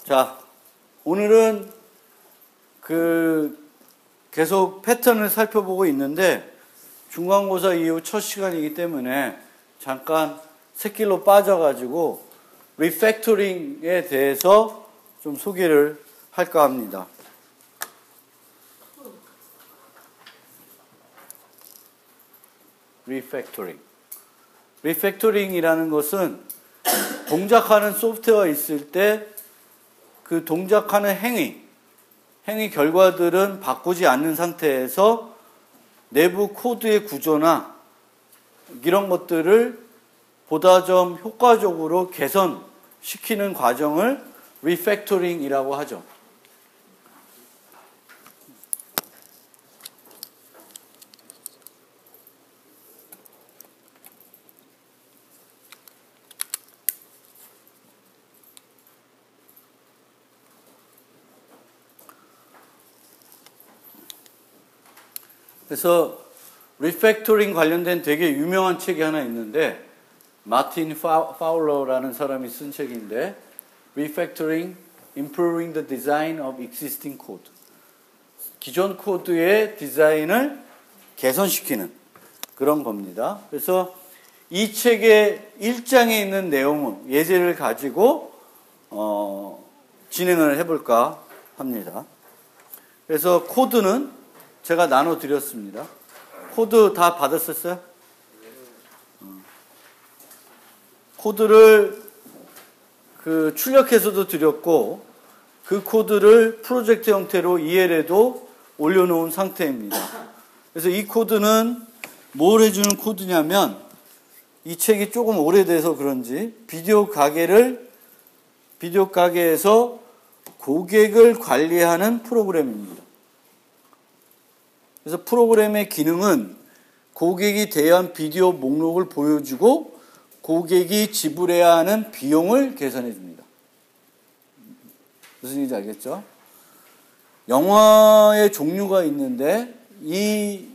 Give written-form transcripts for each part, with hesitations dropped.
자, 오늘은 계속 패턴을 살펴보고 있는데 중간고사 이후 첫 시간이기 때문에 잠깐 샛길로 빠져가지고 리팩토링에 대해서 좀 소개를 할까 합니다. 리팩토링이라는 것은 동작하는 소프트웨어가 있을 때 그 동작하는 행위 결과들은 바꾸지 않는 상태에서 내부 코드의 구조나 이런 것들을 보다 좀 효과적으로 개선시키는 과정을 리팩토링이라고 하죠. 그래서 리팩토링 관련된 되게 유명한 책이 하나 있는데 마틴 파울러라는 사람이 쓴 책인데 Refactoring, Improving the Design of Existing Code. 기존 코드의 디자인을 개선시키는 그런 겁니다. 그래서 이 책의 1장에 있는 내용은 예제를 가지고 진행을 해볼까 합니다. 그래서 코드는 제가 나눠드렸습니다. 코드 다 받았었어요? 코드를 출력해서도 드렸고 그 코드를 프로젝트 형태로 EL에도 올려놓은 상태입니다. 그래서 이 코드는 뭘 해주는 코드냐면 이 책이 조금 오래돼서 그런지 비디오 가게에서 고객을 관리하는 프로그램입니다. 그래서 프로그램의 기능은 고객이 대여한 비디오 목록을 보여주고 고객이 지불해야 하는 비용을 계산해 줍니다. 무슨 얘기인지 알겠죠? 영화의 종류가 있는데 이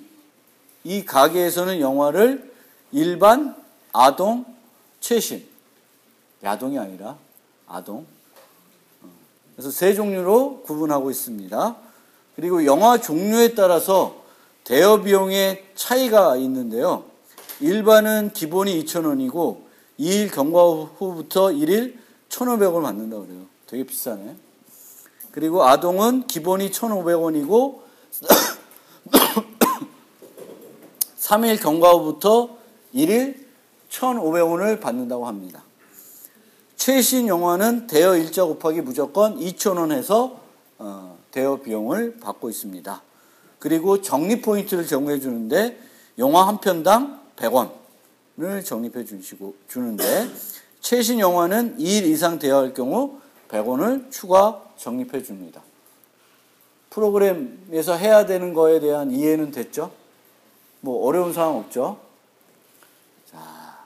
가게에서는 영화를 일반, 아동, 최신, 야동이 아니라 아동. 그래서 세 종류로 구분하고 있습니다. 그리고 영화 종류에 따라서 대여 비용의 차이가 있는데요. 일반은 기본이 2,000원이고 2일 경과 후부터 1일 1,500원 받는다고 그래요. 되게 비싸네. 그리고 아동은 기본이 1,500원이고 3일 경과 후부터 1일 1,500원을 받는다고 합니다. 최신 영화는 대여 일자 곱하기 무조건 2,000원 해서 대여 비용을 받고 있습니다. 그리고 적립 포인트를 제공해 주는데 영화 한 편당 100원을 적립해 주는데 최신 영화는 2일 이상 대여할 경우 100원을 추가 적립해 줍니다. 프로그램에서 해야 되는 거에 대한 이해는 됐죠? 뭐 어려운 사항 없죠? 자,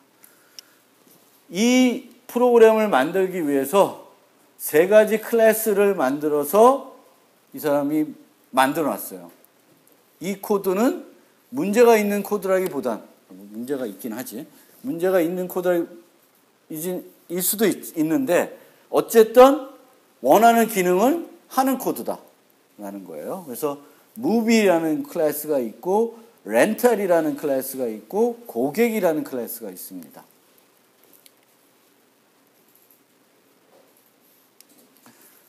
이 프로그램을 만들기 위해서 세 가지 클래스를 만들어서 이 사람이 만들어 놨어요. 이 코드는 문제가 있는 코드라기보단 문제가 있긴 하지. 문제가 있는 코드일 수도 있는데 어쨌든 원하는 기능을 하는 코드다라는 거예요. 그래서 movie라는 클래스가 있고 렌탈이라는 클래스가 있고 고객이라는 클래스가 있습니다.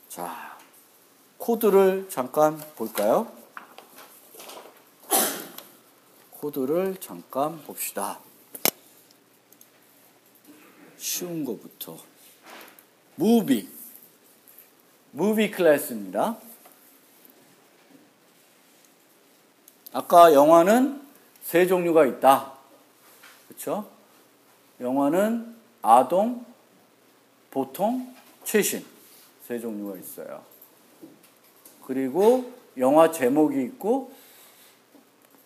자, 코드를 잠깐 볼까요? 코드를 잠깐 봅시다. 쉬운 거부터. 무비 클래스입니다. 아까 영화는 세 종류가 있다. 그렇죠? 영화는 아동, 보통, 최신 세 종류가 있어요. 그리고 영화 제목이 있고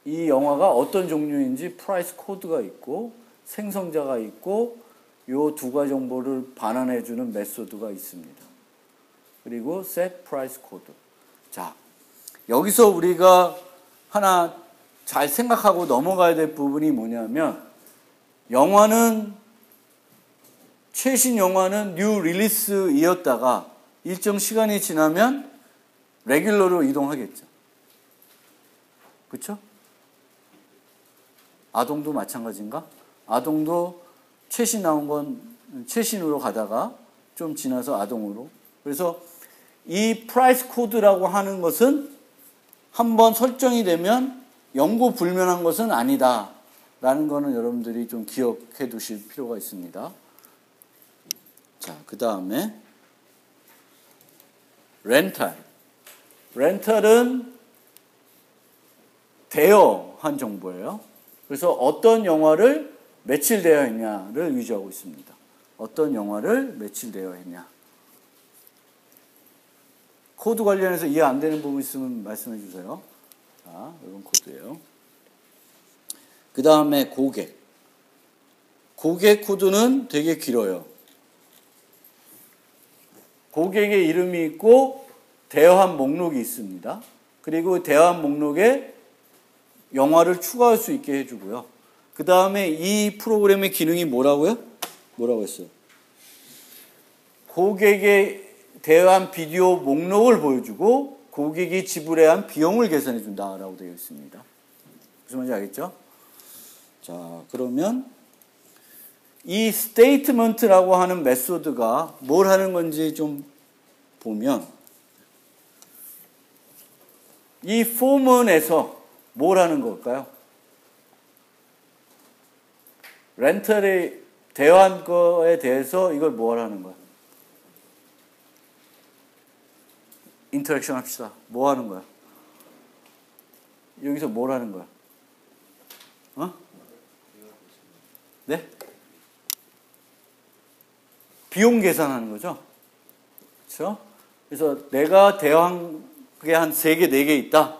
이 영화가 어떤 종류인지 프라이스 코드가 있고 생성자가 있고 요 두 가지 정보를 반환해주는 메소드가 있습니다. 그리고 set price 코드. 자, 여기서 우리가 하나 잘 생각하고 넘어가야 될 부분이 뭐냐면 영화는 최신 영화는 뉴 릴리스이었다가 일정 시간이 지나면 레귤러로 이동하겠죠. 그렇죠? 아동도 마찬가지인가? 아동도 최신 나온 건 최신으로 가다가 좀 지나서 아동으로. 그래서 이 프라이스 코드라고 하는 것은 한번 설정이 되면 영구 불면한 것은 아니다 라는 거는 여러분들이 좀 기억해 두실 필요가 있습니다. 자, 그 다음에 렌탈. 렌탈은 대여한 정보예요. 그래서 어떤 영화를 며칠 되어 있냐를 위조하고 있습니다. 어떤 영화를 며칠 되어 있냐. 코드 관련해서 이해 안 되는 부분 있으면 말씀해 주세요. 자, 이건 코드예요. 그 다음에 고객. 고객 코드는 되게 길어요. 고객의 이름이 있고 대여한 목록이 있습니다. 그리고 대여한 목록에 영화를 추가할 수 있게 해주고요. 그 다음에 이 프로그램의 기능이 뭐라고요? 뭐라고 했어요? 고객의 대여한 비디오 목록을 보여주고 고객이 지불해야 한 비용을 계산해 준다라고 되어 있습니다. 무슨 말인지 알겠죠? 자, 그러면 이 스테이트먼트라고 하는 메소드가 뭘 하는 건지 좀 보면 이 포문에서 뭘 하는 걸까요? 렌털이 대여한 거에 대해서 이걸 뭘 하는 거야? 인터랙션 합시다. 뭐 하는 거야? 여기서 뭘 하는 거야? 어? 네? 비용 계산하는 거죠? 그렇죠? 그래서 내가 대여한 게 한 3개, 4개 있다.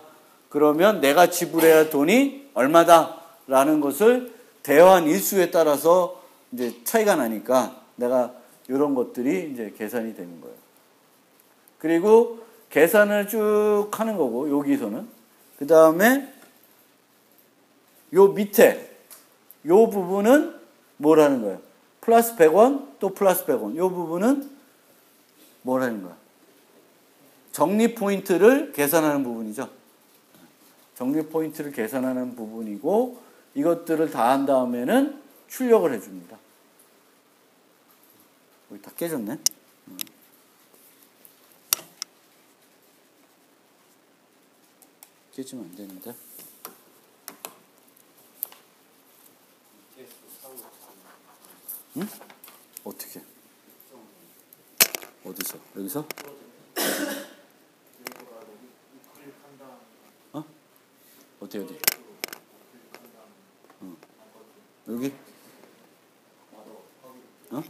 그러면 내가 지불해야 할 돈이 얼마다라는 것을 대여한 일수에 따라서 이제 차이가 나니까 내가 이런 것들이 이제 계산이 되는 거예요. 그리고 계산을 쭉 하는 거고, 여기서는. 그 다음에 요 밑에 요 부분은 뭘 하는 거예요? 플러스 100원, 또 플러스 100원. 요 부분은 뭘 하는 거야? 적립 포인트를 계산하는 부분이죠. 적립 포인트를 계산하는 부분이고, 이것들을 다 한 다음에는 출력을 해줍니다. 여기 다 깨졌네. 깨지면 안 되는데. 응? 어떻게? 어디서? 여기서? 어? 어디? 어. 여기? 어?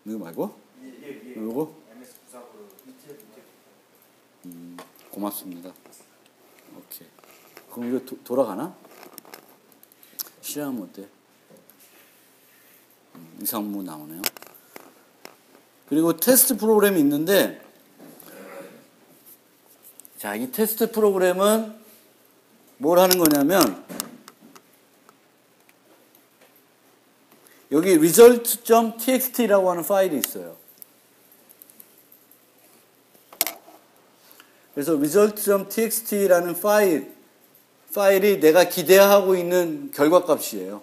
이거 말고? 이거? 고맙습니다. 오케이. 그럼 이거 돌아가나? 실행하면 어때? 이상무 나오네요. 그리고 테스트 프로그램이 있는데, 자, 이 테스트 프로그램은 뭘 하는 거냐면, 여기 result.txt라고 하는 파일이 있어요. 그래서 result.txt라는 파일이 내가 기대하고 있는 결과값이에요.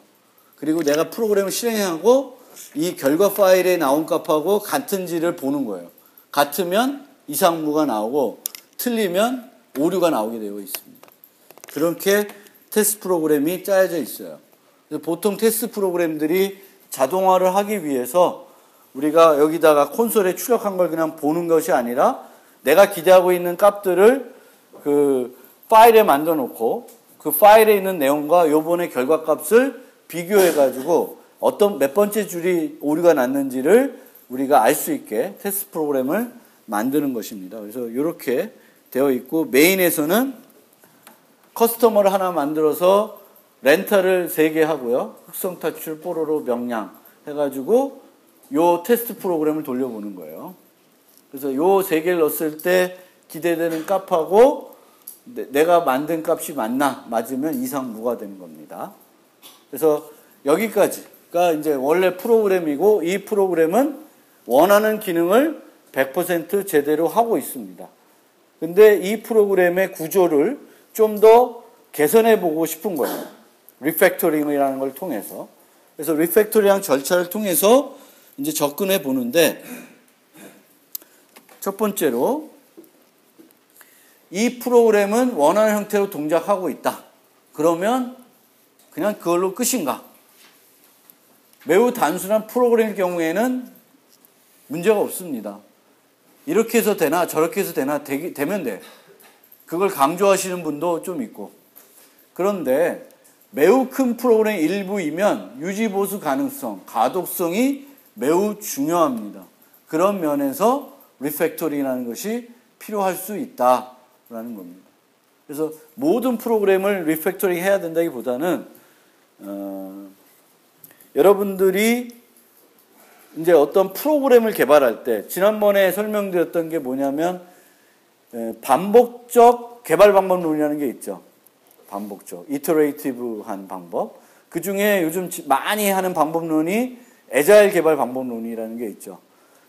그리고 내가 프로그램을 실행하고 이 결과 파일에 나온 값하고 같은지를 보는 거예요. 같으면 이상무가 나오고 틀리면 오류가 나오게 되어 있습니다. 그렇게 테스트 프로그램이 짜여져 있어요. 보통 테스트 프로그램들이 자동화를 하기 위해서 우리가 여기다가 콘솔에 출력한 걸 그냥 보는 것이 아니라 내가 기대하고 있는 값들을 그 파일에 만들어 놓고 그 파일에 있는 내용과 요번에 결과값을 비교해 가지고 어떤 몇 번째 줄이 오류가 났는지를 우리가 알 수 있게 테스트 프로그램을 만드는 것입니다. 그래서 이렇게 되어 있고, 메인에서는 커스터머를 하나 만들어서 렌탈을 3개 하고요. 흑성 탈출, 뽀로로, 명량 해가지고 요 테스트 프로그램을 돌려보는 거예요. 그래서 요 3개를 넣었을 때 기대되는 값하고 내가 만든 값이 맞으면 이상무가 되는 겁니다. 그래서 여기까지가 이제 원래 프로그램이고 이 프로그램은 원하는 기능을 100% 제대로 하고 있습니다. 근데 이 프로그램의 구조를 좀 더 개선해 보고 싶은 거예요. 리팩토링이라는 걸 통해서. 그래서 리팩토링 절차를 통해서 이제 접근해 보는데, 첫 번째로 이 프로그램은 원하는 형태로 동작하고 있다. 그러면 그냥 그걸로 끝인가? 매우 단순한 프로그램일 경우에는 문제가 없습니다. 이렇게 해서 되나 저렇게 해서 되나 되면 돼. 그걸 강조하시는 분도 좀 있고. 그런데 매우 큰 프로그램 일부이면 유지보수 가능성, 가독성이 매우 중요합니다. 그런 면에서 리팩토링이라는 것이 필요할 수 있다라는 겁니다. 그래서 모든 프로그램을 리팩토링 해야 된다기보다는 여러분들이 이제 어떤 프로그램을 개발할 때 지난번에 설명드렸던 게 뭐냐면 반복적 개발 방법론이라는 게 있죠. 반복적, 이터레이티브한 방법. 그 중에 요즘 많이 하는 방법론이 애자일 개발 방법론이라는 게 있죠.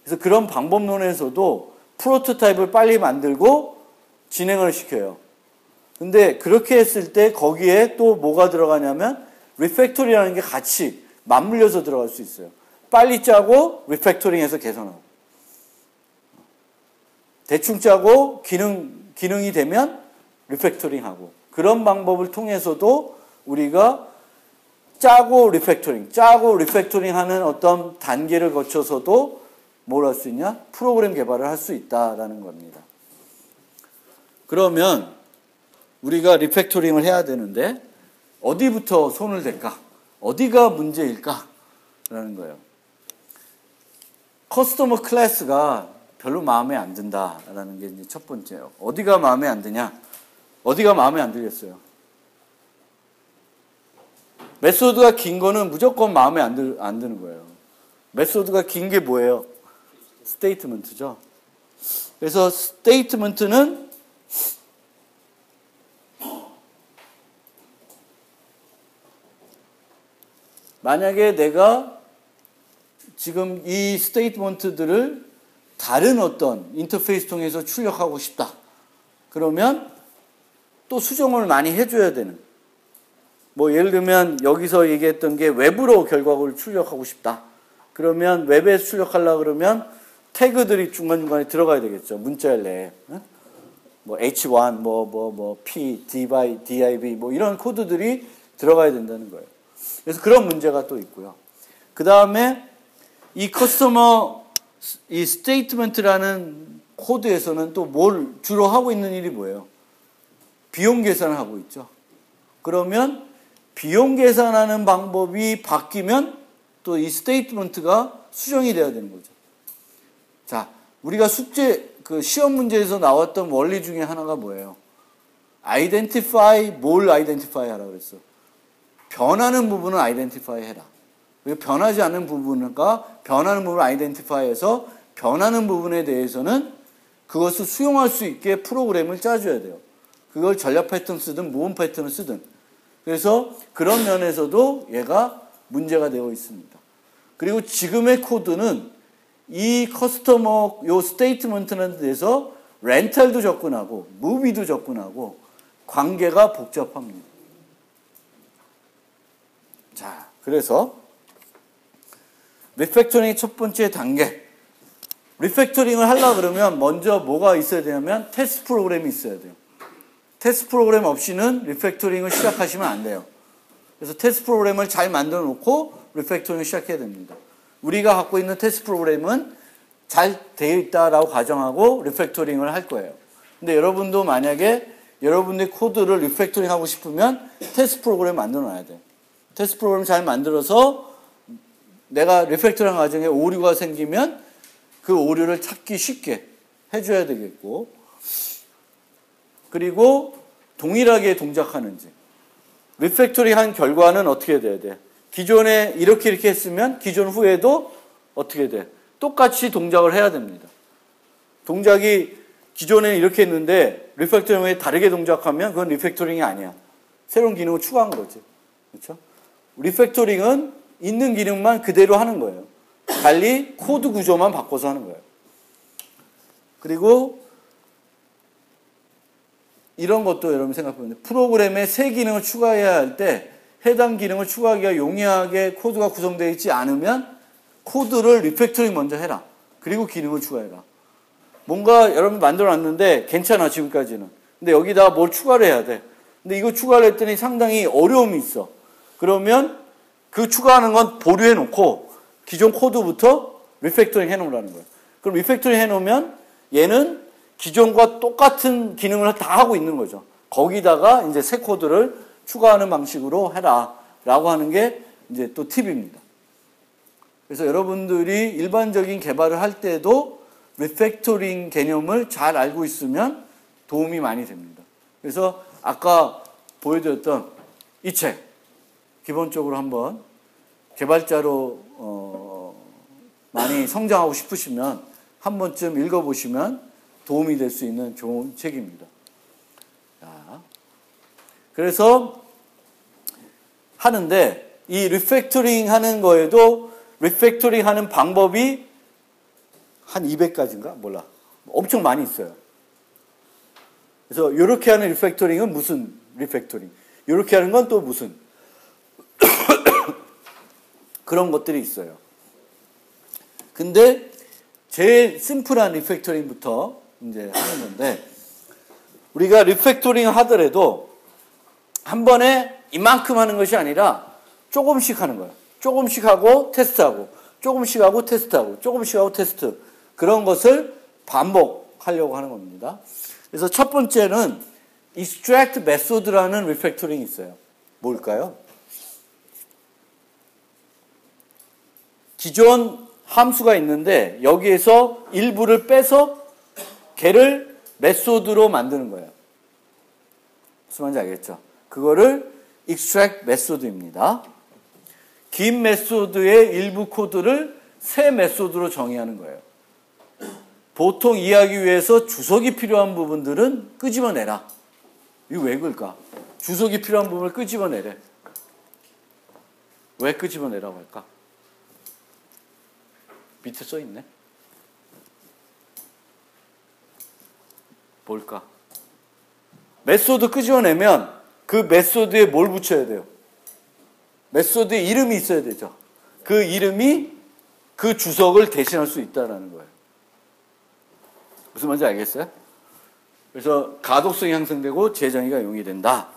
그래서 그런 방법론에서도 프로토타입을 빨리 만들고 진행을 시켜요. 근데 그렇게 했을 때 거기에 또 뭐가 들어가냐면 리팩토링이라는 게 같이 맞물려서 들어갈 수 있어요. 빨리 짜고 리팩토링해서 개선하고, 대충 짜고 기능이 되면 리팩토링하고, 그런 방법을 통해서도 우리가 짜고 리팩토링 하는 어떤 단계를 거쳐서도 뭘 할 수 있냐? 프로그램 개발을 할 수 있다라는 겁니다. 그러면 우리가 리팩토링을 해야 되는데 어디부터 손을 댈까? 어디가 문제일까? 라는 거예요. 커스터머 클래스가 별로 마음에 안 든다라는 게 이제 첫 번째예요. 어디가 마음에 안 드냐? 어디가 마음에 안 들겠어요? 메소드가 긴 거는 무조건 마음에 안 드는 거예요. 메소드가 긴 게 뭐예요? 스테이트먼트죠. 그래서 스테이트먼트는 만약에 내가 지금 이 스테이트먼트들을 다른 어떤 인터페이스 통해서 출력하고 싶다. 그러면 또 수정을 많이 해줘야 되는. 뭐 예를 들면 여기서 얘기했던 게 웹으로 결과를 출력하고 싶다. 그러면 웹에 출력하려고 그러면 태그들이 중간중간에 들어가야 되겠죠. 문자열 내에. 뭐 H1, P, div, 뭐 이런 코드들이 들어가야 된다는 거예요. 그래서 그런 문제가 또 있고요. 그 다음에 이 이 스테이트먼트라는 코드에서는 또 뭘 주로 하고 있는 일이 뭐예요? 비용 계산을 하고 있죠. 그러면 비용 계산하는 방법이 바뀌면 또 이 스테이트먼트가 수정이 돼야 되는 거죠. 자, 우리가 그 시험 문제에서 나왔던 원리 중에 하나가 뭐예요? 뭘 identify 하라고 그랬어? 변하는 부분은 identify 해라. 변하지 않는 부분과 변하는 부분을 identify해서 변하는 부분에 대해서는 그것을 수용할 수 있게 프로그램을 짜줘야 돼요. 그걸 전략 패턴 쓰든 무음 패턴을 쓰든. 그래서 그런 면에서도 얘가 문제가 되어 있습니다. 그리고 지금의 코드는 이 커스터머 요 스테이트먼트에 대해서 렌탈도 접근하고 무비도 접근하고 관계가 복잡합니다. 자, 그래서 리팩토링의 첫 번째 단계. 리팩토링을 하려고 그러면 먼저 뭐가 있어야 되냐면 테스트 프로그램이 있어야 돼요. 테스트 프로그램 없이는 리팩토링을 시작하시면 안 돼요. 그래서 테스트 프로그램을 잘 만들어 놓고 리팩토링을 시작해야 됩니다. 우리가 갖고 있는 테스트 프로그램은 잘 되어 있다라고 가정하고 리팩토링을 할 거예요. 근데 여러분도 만약에 여러분의 코드를 리팩토링 하고 싶으면 테스트 프로그램 만들어 놔야 돼요. 테스트 프로그램 잘 만들어서 내가 리팩토링 과정에 오류가 생기면 그 오류를 찾기 쉽게 해줘야 되겠고, 그리고 동일하게 동작하는지. 리팩토링 한 결과는 어떻게 돼야 돼? 기존에 이렇게 했으면 기존 후에도 어떻게 돼? 똑같이 동작을 해야 됩니다. 동작이 기존에 이렇게 했는데 리팩토링 후에 다르게 동작하면 그건 리팩토링이 아니야. 새로운 기능을 추가한 거지. 그렇죠? 리팩토링은 있는 기능만 그대로 하는 거예요. 달리 코드 구조만 바꿔서 하는 거예요. 그리고 이런 것도 여러분 생각해보면 프로그램에 새 기능을 추가해야 할 때 해당 기능을 추가하기가 용이하게 코드가 구성되어 있지 않으면 코드를 리팩토링 먼저 해라. 그리고 기능을 추가해라. 뭔가 여러분 만들어놨는데 괜찮아 지금까지는. 근데 여기다가 뭘 추가를 해야 돼. 근데 이거 추가를 했더니 상당히 어려움이 있어. 그러면 그 추가하는 건 보류해 놓고 기존 코드부터 리팩토링 해 놓으라는 거예요. 그럼 리팩토링 해 놓으면 얘는 기존과 똑같은 기능을 다 하고 있는 거죠. 거기다가 이제 새 코드를 추가하는 방식으로 해라 라고 하는 게 이제 또 팁입니다. 그래서 여러분들이 일반적인 개발을 할 때도 리팩토링 개념을 잘 알고 있으면 도움이 많이 됩니다. 그래서 아까 보여드렸던 이 책 기본적으로 한번 개발자로 많이 성장하고 싶으시면 한 번쯤 읽어보시면 도움이 될 수 있는 좋은 책입니다. 자, 그래서 하는데 이 리팩토링 하는 거에도 리팩토링 하는 방법이 한 200가지인가? 몰라. 엄청 많이 있어요. 그래서 이렇게 하는 리팩토링은 무슨 리팩토링, 이렇게 하는 건 또 무슨 그런 것들이 있어요. 근데 제일 심플한 리팩토링부터 이제 하는 건데 우리가 리팩토링 하더라도 한 번에 이만큼 하는 것이 아니라 조금씩 하는 거예요. 조금씩 하고 테스트하고 조금씩 하고 테스트하고 조금씩 하고 테스트 그런 것을 반복하려고 하는 겁니다. 그래서 첫 번째는 extract method라는 리팩토링이 있어요. 뭘까요? 기존 함수가 있는데 여기에서 일부를 빼서 걔를 메소드로 만드는 거예요. 무슨 말인지 알겠죠? 그거를 extract method입니다. 긴 메소드의 일부 코드를 새 메소드로 정의하는 거예요. 보통 이해하기 위해서 주석이 필요한 부분들은 끄집어내라. 이거 왜 그럴까? 주석이 필요한 부분을 끄집어내래. 왜 끄집어내라고 할까? 밑에 써있네. 뭘까? 메소드 끄집어내면 그 메소드에 뭘 붙여야 돼요? 메소드에 이름이 있어야 되죠. 그 이름이 그 주석을 대신할 수 있다는 거예요. 무슨 말인지 알겠어요? 그래서 가독성이 향상되고 재정의가 용이된다.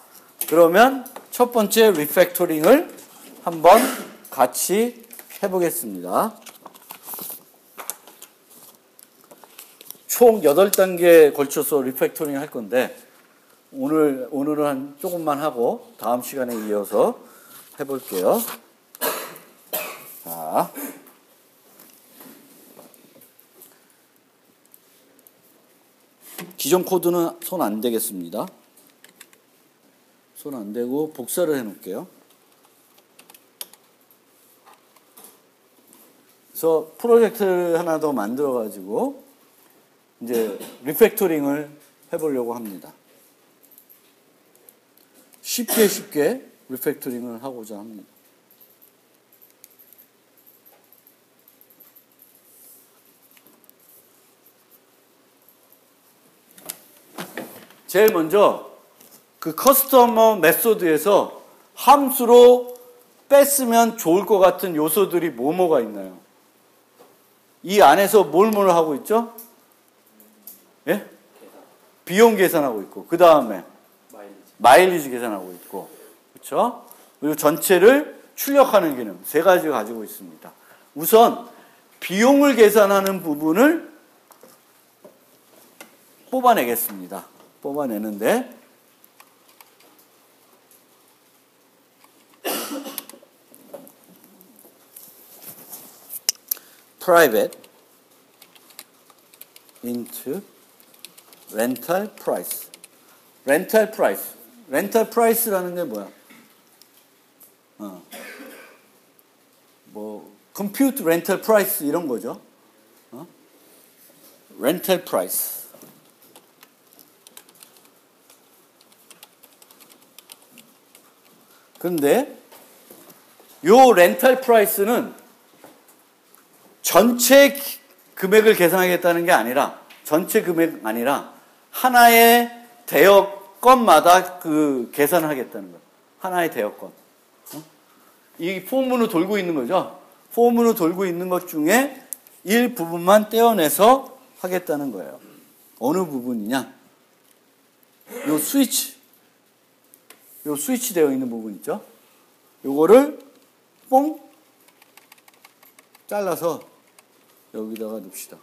그러면 첫 번째 리팩토링을 한번 같이 해보겠습니다. 총 8단계에 걸쳐서 리팩토링 할 건데 오늘은 한 조금만 하고 다음 시간에 이어서 해볼게요. 자, 기존 코드는 손 안 대겠습니다. 손 안 대고 복사를 해 놓을게요. 그래서 프로젝트를 하나 더 만들어 가지고 이제 리팩토링을 해보려고 합니다. 쉽게 리팩토링을 하고자 합니다. 제일 먼저 그 커스터머 메소드에서 함수로 뺐으면 좋을 것 같은 요소들이 뭐가 있나요? 이 안에서 뭘 하고 있죠? 예? 비용 계산하고 있고 그 다음에 마일리지 계산하고 있고 그렇죠? 그리고 전체를 출력하는 기능 3가지 가지고 있습니다. 우선 비용을 계산하는 부분을 뽑아내겠습니다. 뽑아내는데 private into rental price. rental price. rental price라는 게 뭐야? 뭐 compute rental price 이런 거죠. rental price. 근데 요 렌탈 프라이스는 전체 금액을 계산하겠다는 게 아니라, 전체 금액 아니라 하나의 대여건마다 그 계산을 하겠다는 거예요. 하나의 대여건. 이 폼으로 돌고 있는 거죠. 폼으로 돌고 있는 것 중에 일부분만 떼어내서 하겠다는 거예요. 어느 부분이냐? 요 스위치 되어 있는 부분 있죠? 요거를 뽕 잘라서 여기다가 넣읍시다.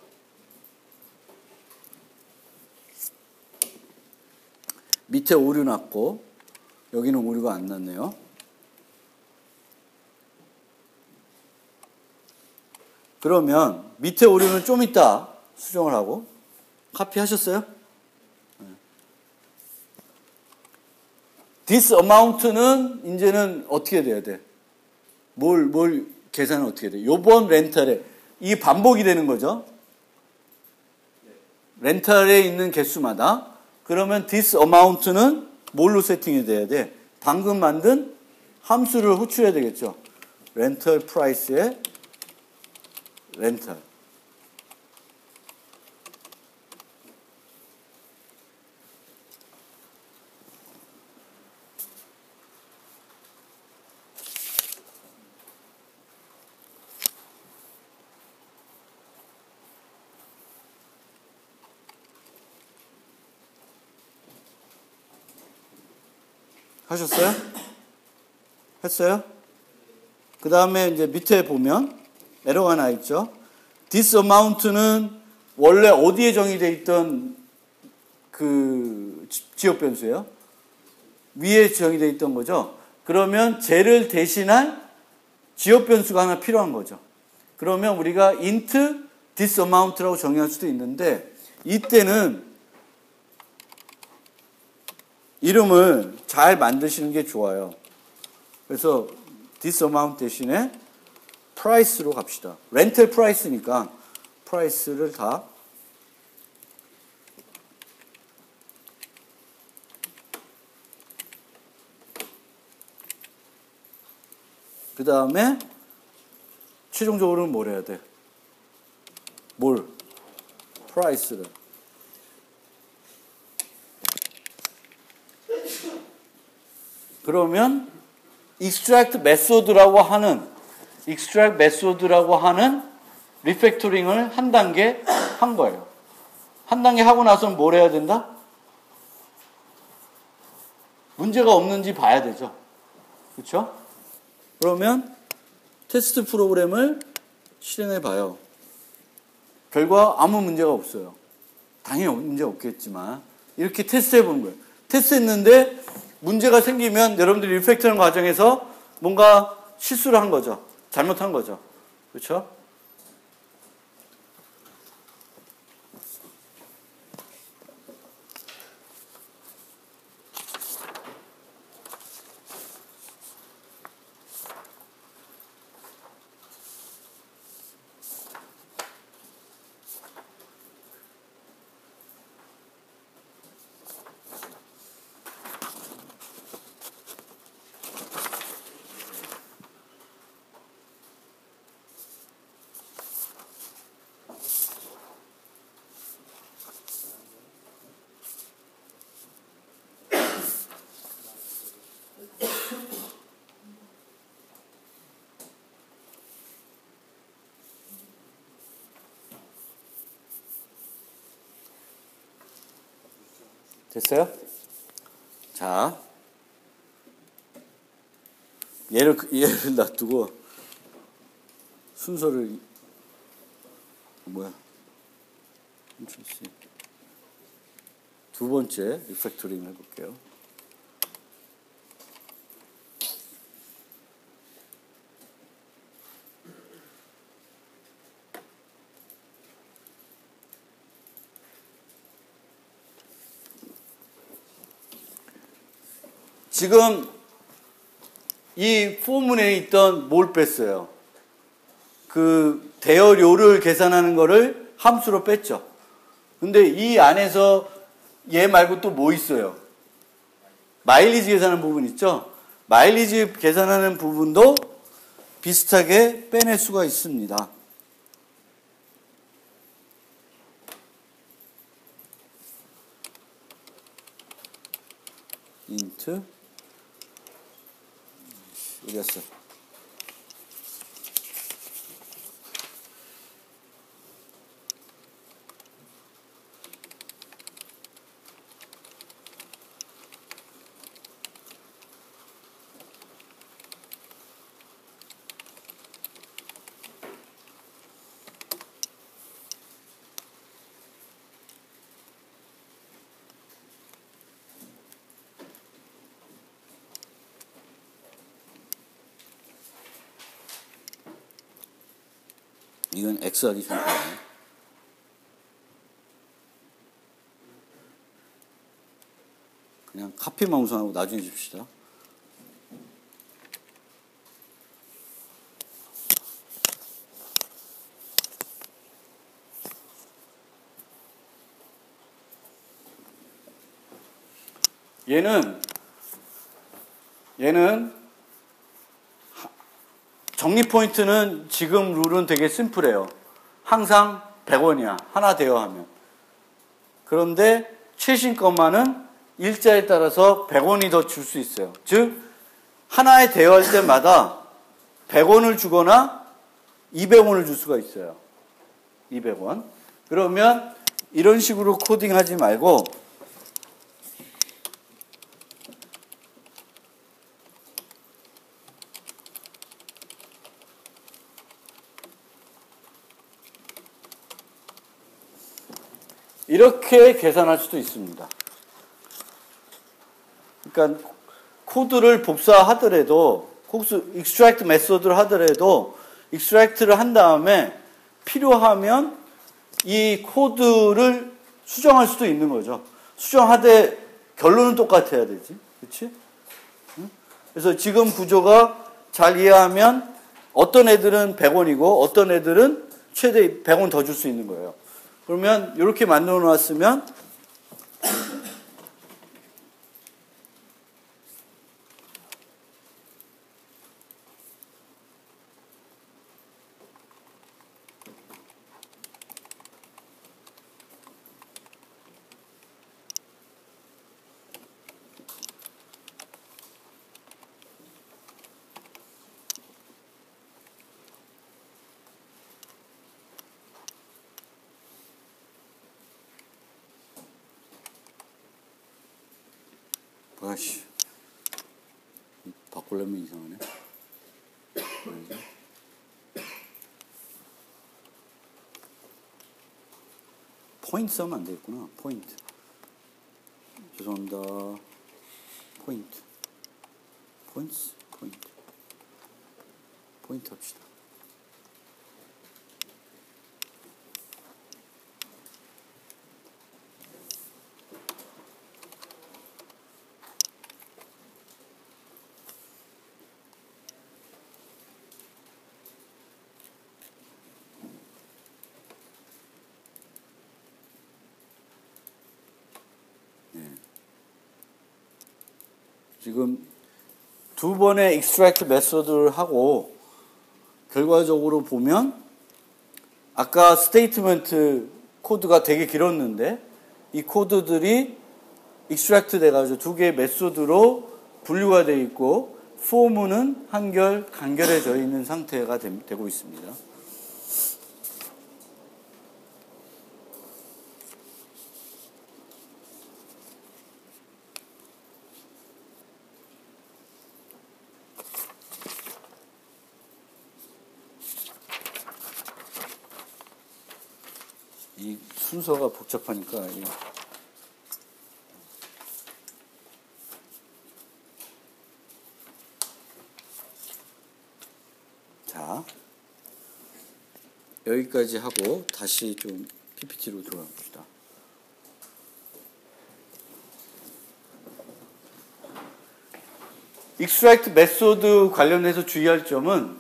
밑에 오류 났고 여기는 오류가 안 났네요. 그러면 밑에 오류는 좀 이따 수정을 하고, 카피하셨어요? This amount는 이제는 어떻게 돼야 돼? 뭘 계산은 어떻게 돼? 요번 렌탈에 이 반복이 되는 거죠. 렌탈에 있는 개수마다. 그러면 this amount는 뭘로 세팅이 돼야 돼? 방금 만든 함수를 호출해야 되겠죠. 렌탈 프라이스의 렌탈. 하셨어요? 했어요? 그 다음에 이제 밑에 보면 에러가 나 있죠. This amount는 원래 어디에 정의되어 있던 그 지역 변수예요? 위에 정의되어 있던 거죠. 그러면 쟤를 대신할 지역 변수가 하나 필요한 거죠. 그러면 우리가 int this amount라고 정의할 수도 있는데, 이때는 이름을 잘 만드시는 게 좋아요. 그래서 this amount 대신에 price로 갑시다. 렌탈 프라이스니까 price를 다 그 다음에 최종적으로는 뭘 해야 돼? price를. 그러면 extract method라고 하는 리팩토링을 한 단계 한 거예요. 한 단계 하고 나서는 뭘 해야 된다? 문제가 없는지 봐야 되죠. 그렇죠? 그러면 테스트 프로그램을 실행해 봐요. 결과 아무 문제가 없어요. 당연히 문제 없겠지만 이렇게 테스트해 보는 거예요. 테스트했는데 문제가 생기면 여러분들이 리팩터링 과정에서 뭔가 실수를 한 거죠. 잘못한 거죠. 그렇죠? 됐어요? 자, 얘를 놔두고 순서를 두 번째 리팩토링 해볼게요. 지금 이 포문에 있던 뭘 뺐어요? 그 대여료를 계산하는 거를 함수로 뺐죠. 근데 이 안에서 얘 말고 또 뭐 있어요? 마일리지 계산하는 부분 있죠? 마일리지 계산하는 부분도 비슷하게 빼낼 수가 있습니다. 인트 어디였어? 이건 X 하기 좋은 거예요. 그냥 카피만 우선하고 나중에 줍시다. 얘는 정리 포인트는 지금 룰은 되게 심플해요. 항상 100원이야. 하나 대여하면. 그런데 최신 것만은 일자에 따라서 100원이 더 줄 수 있어요. 즉 하나에 대여할 때마다 100원을 주거나 200원을 줄 수가 있어요. 200원. 그러면 이런 식으로 코딩하지 말고 이렇게 계산할 수도 있습니다. 그러니까 코드를 복사하더라도 extract 메소드를 하더라도 extract를 한 다음에 필요하면 이 코드를 수정할 수도 있는 거죠. 수정하되 결론은 똑같아야 되지. 그렇지? 그래서 지금 구조가 잘 이해하면 어떤 애들은 100원이고 어떤 애들은 최대 100원 더 줄 수 있는 거예요. 그러면 이렇게 만들어 놨으면 아씨 바꾸려면 이상하네. 포인트 쓰면 안 되겠구나. 포인트. 죄송합니다. 포인트. 포인트 합시다. 지금 두 번의 extract 메소드를 하고 결과적으로 보면 아까 스테이트먼트 코드가 되게 길었는데 이 코드들이 extract 돼가지고 두 개의 메소드로 분류가 되어 있고 폼은 한결 간결해져 있는 상태가 되고 있습니다. 이 순서가 복잡하니까 자 여기까지 하고 다시 좀 PPT로 돌아가 봅시다. extract 메소드 관련해서 주의할 점은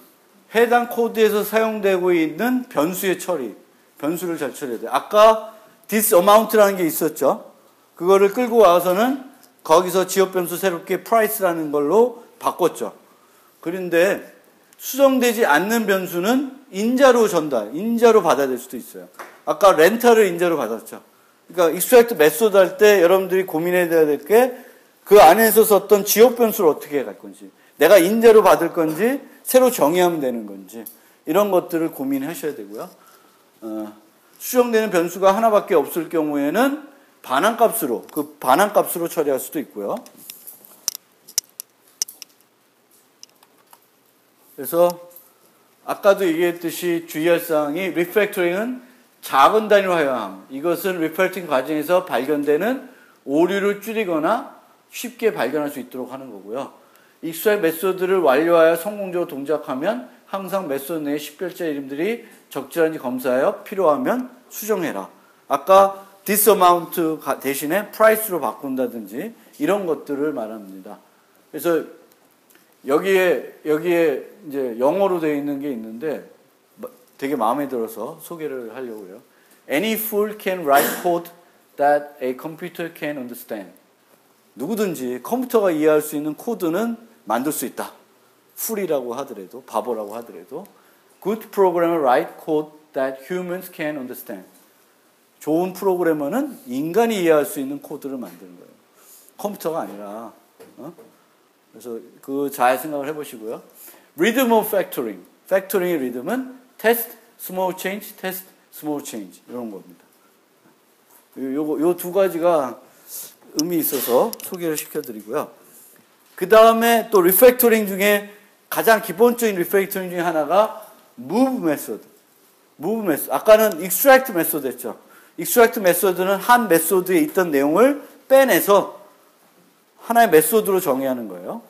해당 코드에서 사용되고 있는 변수의 처리, 변수를 잘 처리해야 돼요. 아까 this amount라는 게 있었죠. 그거를 끌고 와서는 거기서 지역 변수 새롭게 price라는 걸로 바꿨죠. 그런데 수정되지 않는 변수는 인자로 인자로 받아들일 수도 있어요. 아까 렌탈을 인자로 받았죠. 그러니까 익스트랙트 메소드 할 때 여러분들이 고민해야 될 게 그 안에서 썼던 지역 변수를 어떻게 갈 건지, 내가 인자로 받을 건지 새로 정의하면 되는 건지 이런 것들을 고민하셔야 되고요. 수정되는 변수가 하나밖에 없을 경우에는 반환값으로 처리할 수도 있고요. 그래서 아까도 얘기했듯이 주의할 사항이 리팩토링은 작은 단위로 하여야 함. 이것은 리팩토링 과정에서 발견되는 오류를 줄이거나 쉽게 발견할 수 있도록 하는 거고요. 익스트랙트 메소드를 완료하여 성공적으로 동작하면 항상 메소드 내의 식별자 이름들이 적절한지 검사하여 필요하면 수정해라. 아까 this amount 대신에 price로 바꾼다든지 이런 것들을 말합니다. 그래서 여기에 이제 영어로 되어 있는 게 있는데 되게 마음에 들어서 소개를 하려고요. Any fool can write code that a computer can understand. 누구든지 컴퓨터가 이해할 수 있는 코드는 만들 수 있다. fool이라고 하더라도, 바보라고 하더라도 good programmer write code that humans can understand. 좋은 프로그래머는 인간이 이해할 수 있는 코드를 만드는 거예요. 컴퓨터가 아니라. 그래서 그 잘 생각을 해보시고요. Rhythm of factoring. factoring의 리듬은 test, small change, test, small change 이런 겁니다. 요 두 가지가 의미 있어서 소개를 시켜드리고요. 그 다음에 또 리팩토링 중에 가장 기본적인 리팩토링 중에 하나가 move 메소드. move 메소드. 아까는 extract 메소드 했죠. extract 메소드는 한 메소드에 있던 내용을 빼내서 하나의 메소드로 정의하는 거예요.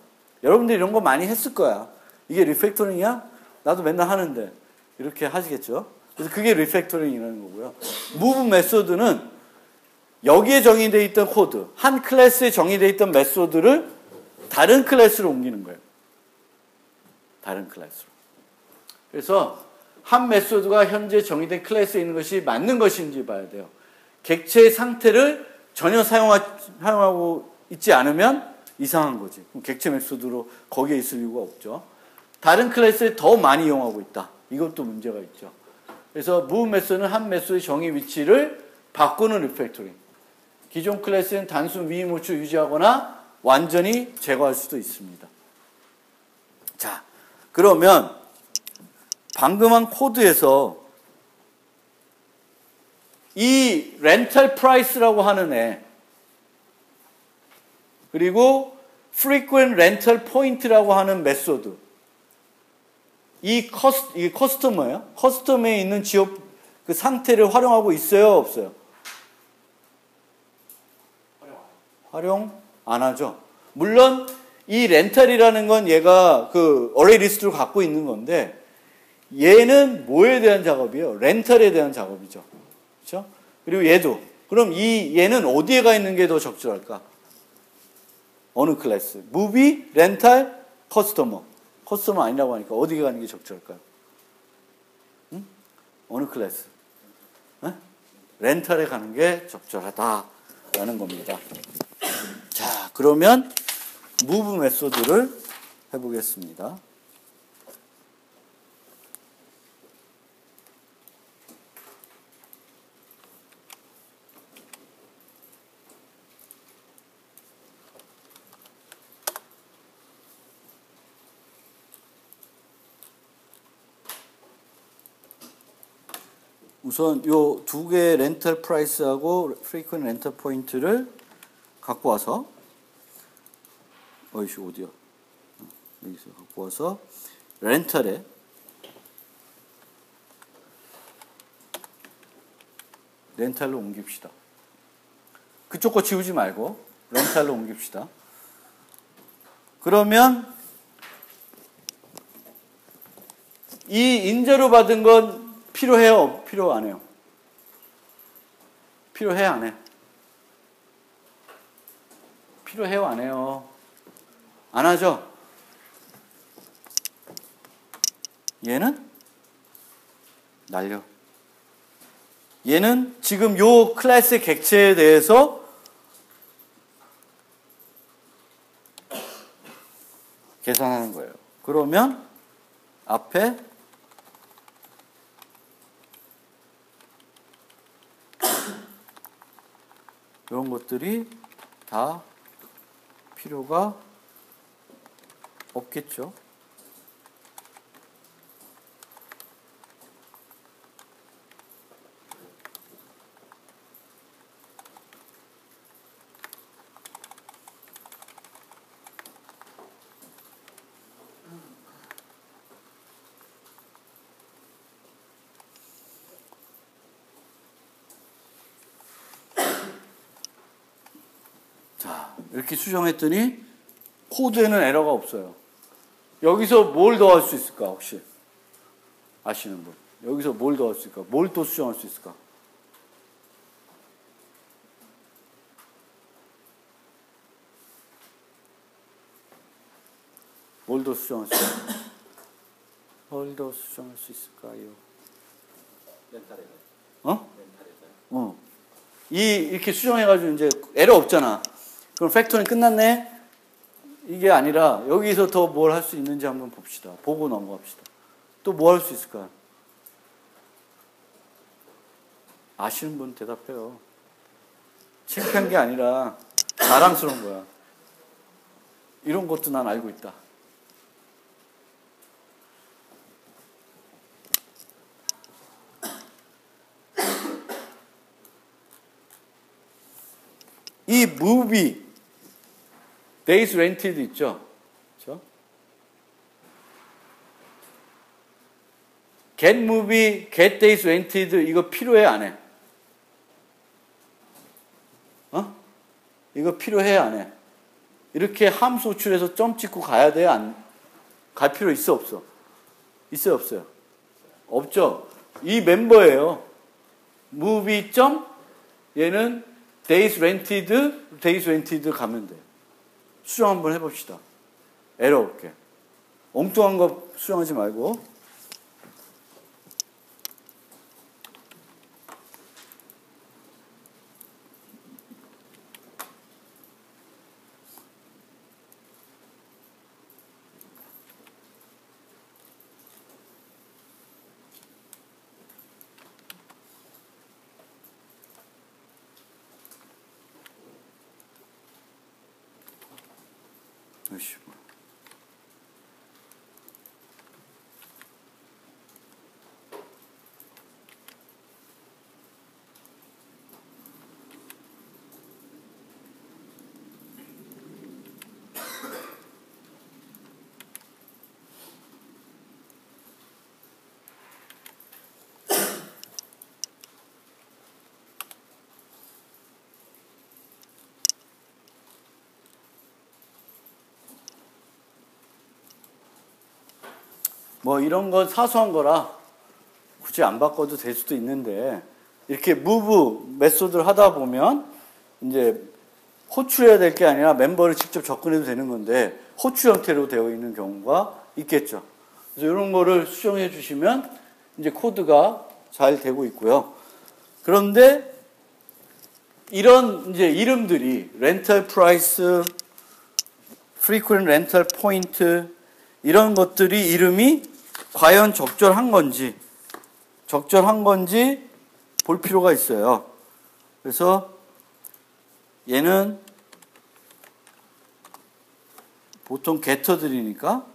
여러분들이 이런 거 많이 했을 거야. 이게 리팩토링이야? 나도 맨날 하는데. 이렇게 하시겠죠. 그래서 그게 리팩토링이라는 거고요. move 메소드는 여기에 정의되어 있던 코드, 한 클래스에 정의되어 있던 메소드를 다른 클래스로 옮기는 거예요. 다른 클래스로. 그래서 한 메소드가 현재 정의된 클래스에 있는 것이 맞는 것인지 봐야 돼요. 객체의 상태를 전혀 사용하고 있지 않으면 이상한 거지. 그럼 객체 메소드로 거기에 있을 이유가 없죠. 다른 클래스에 더 많이 이용하고 있다. 이것도 문제가 있죠. 그래서 move 메소드는 한 메소드의 정의 위치를 바꾸는 리팩토링. 기존 클래스는 단순 위임호출 유지하거나 완전히 제거할 수도 있습니다. 자, 그러면 방금 한 코드에서 이 렌탈 프라이스라고 하는 애 그리고 frequent rental point라고 하는 메소드 이 커스터머예요. 커스터머에 있는 지역 그 상태를 활용하고 있어요, 없어요? 활용 안 하죠. 물론 이 렌탈이라는 건 얘가 그 어레이 리스트를 갖고 있는 건데 얘는 뭐에 대한 작업이에요? 렌탈에 대한 작업이죠. 그렇죠? 그리고 얘도 그럼 얘는 어디에 가 있는 게 더 적절할까? 어느 클래스? 무비, 렌탈, 커스터머. 커스터머 아니라고 하니까 어디에 가는 게 적절할까요? 응? 어느 클래스? 렌탈에 가는 게 적절하다라는 겁니다. 자, 그러면 move 메소드를 해보겠습니다. 우선 요 두 개의 렌탈 프라이스하고 frequent 렌탈 포인트를 갖고 와서 어디야? 여기서 갖고 와서 렌탈에 렌탈로 옮깁시다. 그쪽 거 지우지 말고 렌탈로 옮깁시다. 그러면 이 인재로 받은 건 필요해요? 필요 안 해요? 필요해 안 해? 필요해요 안 해요? 안 하죠? 얘는 날려. 얘는 지금 요 클래스의 객체에 대해서 계산하는 거예요. 그러면 앞에 이런 것들이 다 필요가 없겠죠. 자, 이렇게 수정했더니 코드에는 에러가 없어요. 여기서 뭘 더 할 수 있을까, 혹시? 아시는 분. 여기서 뭘 더 할 수 있을까? 뭘 또 수정할 수 있을까? 뭘 더 수정할 수 있을까요? 뭘 더 수정할 수 있을까요? 이렇게 수정해가지고 이제 에러 없잖아. 그럼 팩토링 끝났네? 이게 아니라 여기서 더 뭘 할 수 있는지 한번 봅시다. 보고 넘어갑시다. 또 뭐 할 수 있을까요? 아시는 분 대답해요. 창피한 게 아니라 자랑스러운 거야. 이런 것도 난 알고 있다. 이 movie, days rented 있죠? 그렇죠? get movie, get days rented 이거 필요해 안 해? 이거 필요해 안 해? 이렇게 함수 호출해서 점 찍고 가야 돼? 갈 필요 있어 없어? 있어요 없어요? 없죠? 이 멤버예요. movie 점 얘는 days rented 가면 돼요. 수정 한번 해봅시다. 에러 없게. 엉뚱한 거 수정하지 말고. 뭐 이런 건 사소한 거라 굳이 안 바꿔도 될 수도 있는데 이렇게 move 메소드를 하다 보면 이제 호출해야 될 게 아니라 멤버를 직접 접근해도 되는 건데 호출 형태로 되어 있는 경우가 있겠죠. 그래서 이런 거를 수정해 주시면 이제 코드가 잘 되고 있고요. 그런데 이런 이제 이름들이 렌탈 프라이스, frequent rental point 이런 것들이 이름이 과연 적절한 건지 볼 필요가 있어요. 그래서 얘는 보통 게터들이니까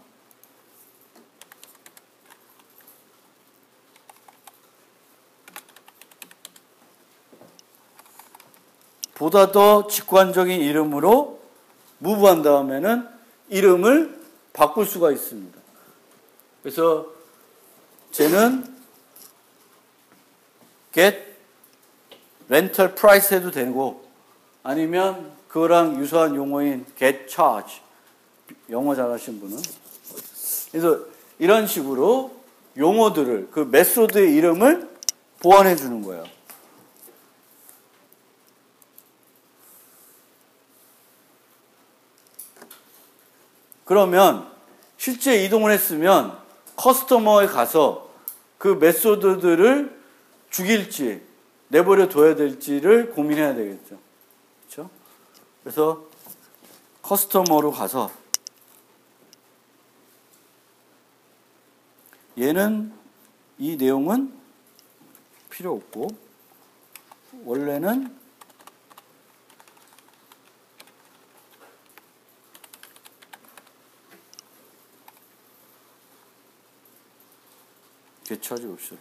보다 더 직관적인 이름으로 무브한 다음에는 이름을 바꿀 수가 있습니다. 그래서 쟤는 get rental price 해도 되고 아니면 그거랑 유사한 용어인 get charge 영어 잘하시는 분은 그래서 이런 식으로 용어들을 그 메소드의 이름을 보완해 주는 거예요. 그러면 실제 이동을 했으면 커스터머에 가서 그 메소드들을 죽일지 내버려 둬야 될지를 고민해야 되겠죠. 그렇죠? 그래서 커스터머로 가서 얘는 이 내용은 필요 없고 원래는 개차지 없어요.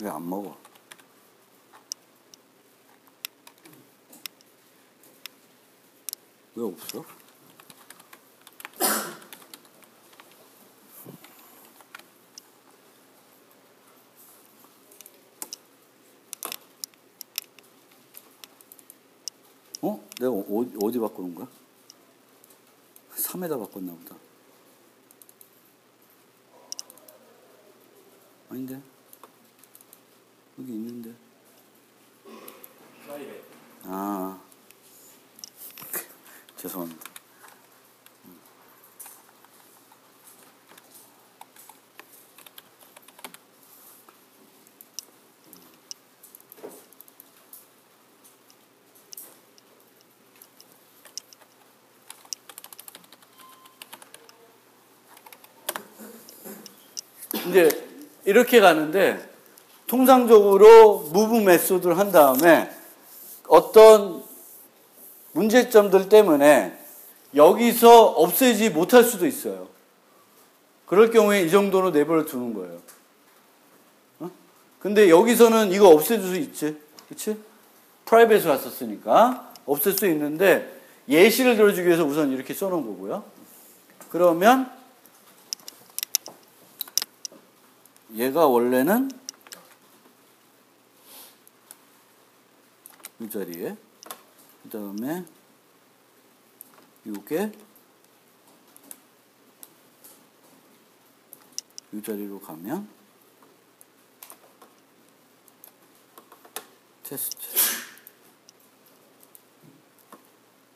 왜 안 먹어? 왜 없어? 내가 어디 바꾸는 거야? 3에다 바꿨나 보다. 아닌데? 여기 있는데. 아, 죄송합니다. 이제 이렇게 가는데 통상적으로 무브 메소드를 한 다음에 어떤 문제점들 때문에 여기서 없애지 못할 수도 있어요. 그럴 경우에 이 정도로 내버려 두는 거예요. 근데 여기서는 이거 없애줄 수 있지. 그치? 프라이빗을 왔었으니까 없앨 수 있는데 예시를 들어주기 위해서 우선 이렇게 써놓은 거고요. 그러면 얘가 원래는 이 자리에, 그 다음에 이게 이 자리로 가면 테스트.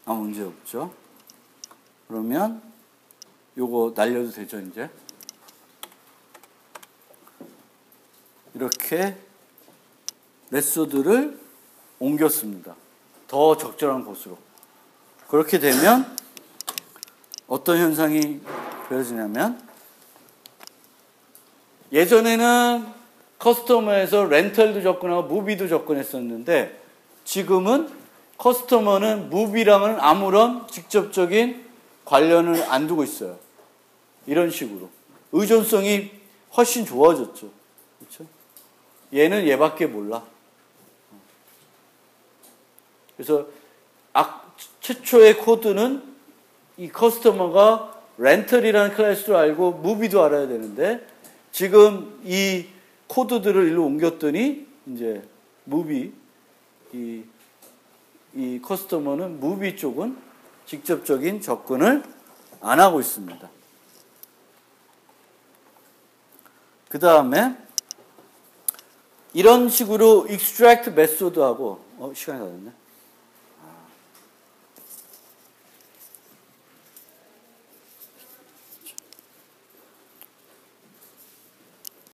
아무 문제 없죠? 그러면 요거 날려도 되죠, 이제? 이렇게 메소드를 옮겼습니다. 더 적절한 곳으로. 그렇게 되면 어떤 현상이 벌어지냐면 예전에는 커스터머에서 렌털도 접근하고 무비도 접근했었는데 지금은 커스터머는 무비랑은 아무런 직접적인 관련을 안 두고 있어요. 이런 식으로. 의존성이 훨씬 좋아졌죠. 그렇죠? 얘는 얘밖에 몰라. 그래서 최초의 코드는 이 커스터머가 렌털이라는 클래스도 알고 무비도 알아야 되는데 지금 이 코드들을 일로 옮겼더니 이제 무비 이 커스터머는 무비 쪽은 직접적인 접근을 안 하고 있습니다. 그 다음에 이런 식으로 extract 메소드하고 시간이 다 됐네.